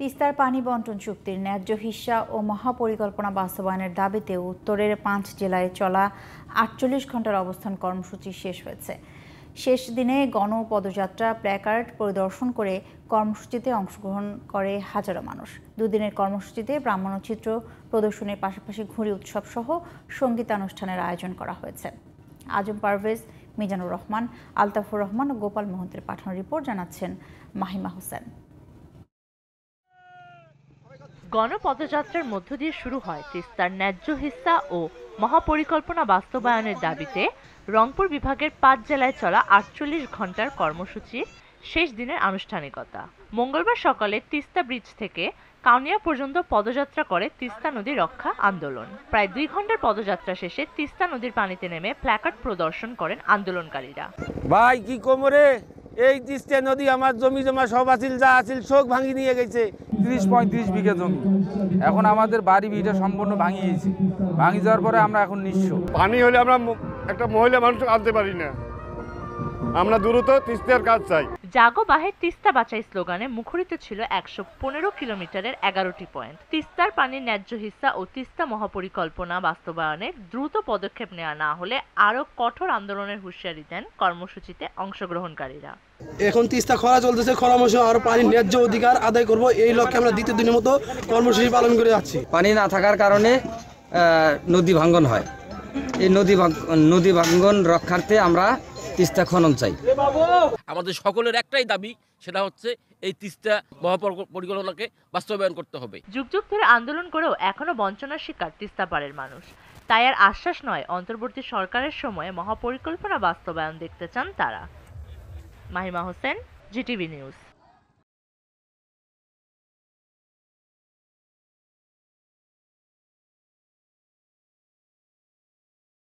তিস্তার পানি বন্টন চুক্তির ন্যায্য হিস্সা ও মহাপরিকল্পনা বাস্তবায়নের দাবিতে উত্তরের 5 জেলায় চলা 48 ঘন্টার অবস্থান কর্মসূচি শেষ হয়েছে। শেষ দিনে গণপদযাত্রা, প্ল্যাকার্ড পরিদর্শন করে কর্মসূচিতে অংশগ্রহণ করে হাজারো মানুষ। দুদিনের কর্মসূচিতে প্রামাণ্যচিত্র প্রদর্শনের পাশাপাশি ঘুড়ি উৎসব সহ সঙ্গীতানুষ্ঠানের আয়োজন করা হয়েছে। আজম পারভেজ, মিজানুর রহমান, আলতাফুর রহমান ও গোপাল মোহন্তের পাঠানো রিপোর্ট জানাচ্ছেন মাহিমা হোসেন। গণপদযাত্রার মধ্য দিয়ে শুরু হয় তিস্তার ন্যায্য হিস্সা ও মহাপরিকল্পনা বাস্তবায়নের দাবিতে রংপুর বিভাগের 5 জেলায় চলা 48 ঘন্টার কর্মসূচির শেষ দিনের আনুষ্ঠানিকতা। মঙ্গলবার সকালে তিস্তা ব্রিজ থেকে কাউনিয়া পর্যন্ত পদযাত্রা করে তিস্তা নদী রক্ষা আন্দোলন। প্রায় 2 ঘন্টার পদযাত্রা শেষে তিস্তা নদীর পানিতে নেমে প্ল্যাকার্ড প্রদর্শন করেন আন্দোলনকারীরা। ভাই কি কোমরে এই তিস্তা নদী আমার জমি জমা সব আছিল, যা আছিল সব ভাঙি নিয়ে গেছে। 30-35 বিঘা জমি, এখন আমাদের বাড়ি ভিটা সম্পূর্ণ ভাঙিয়েছে। ভাঙি যাওয়ার পরে আমরা এখন নিঃস্ব। পানি হলে আমরা একটা মহিলা মানুষ আনতে পারি না, আমরা দ্রুত তিস্তার কাজ চাই। জাগো বাহে তিস্তা বাঁচাই স্লোগানে মুখরিত ছিল 115 কিলোমিটারের 11টি পয়েন্ট। তিস্তার পানির ন্যায্য হিস্সা ও তিস্তা মহাপরিকল্পনা বাস্তবায়নে দ্রুত পদক্ষেপ নেওয়া না হলে আরো কঠোর আন্দোলনের হুঁশিয়ারি দেন কর্মসূচিতে অংশগ্রহণকারীরা। এখন তিস্তা খরা চলতেছে, খরা মাসে আরো পানির ন্যায্য অধিকার আদায় করব, এই লক্ষ্যে আমরা দ্বিতীয় দিনের মতো কর্মসূচি পালন করে যাচ্ছি। পানি না থাকার কারণে নদী ভাঙ্গন হয়। এই নদী ভাঙ্গন রক্ষার্থে আমরা তিস্তা খনন চাই। আমাদের সকলের একটাই দাবি, সেটা হচ্ছে এই তিস্তা মহাপরিকল্পনাকে বাস্তবায়ন করতে হবে। যুগ যুগ ধরে আন্দোলন করেও এখনো বঞ্চনার শিকার তিস্তা পাড়ের মানুষ। তাই আর আশ্বাস নয়, অন্তর্বর্তী সরকারের সময়ে মহাপরিকল্পনা বাস্তবায়ন দেখতে চান তারা। Mahima Hossain, GTV news.